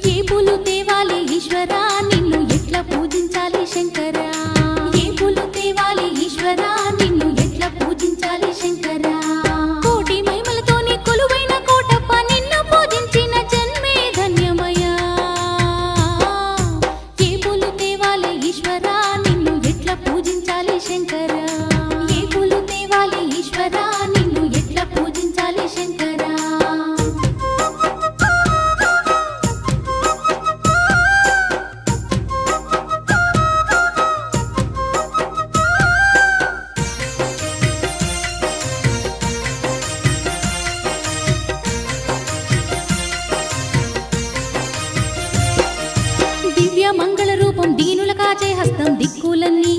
ఏ పూలు తేవాలి ఈశ్వరా నిన్ను ఎట్లా పూజించాలి శంకరా ఏ పూలు తేవాలి ఈశ్వరా నిన్ను ఎట్లా పూజించాలి శంకరా కోటి మహిమలతోని కొలువైన కోటప్ప నిన్ను పూజించిన జన్మే ధన్యమయ్యా ఏ పూలు తేవాలి ఈశ్వరా నిన్ను ఎట్లా పూజించాలి శంకరా ఏ పూలు తేవాలి ఈశ్వరా నిన్ను ఎట్లా పూజించాలి శంకరా దివ్య మంగళ రూపం దీనుల కాచే హస్తం దిక్కులన్నీ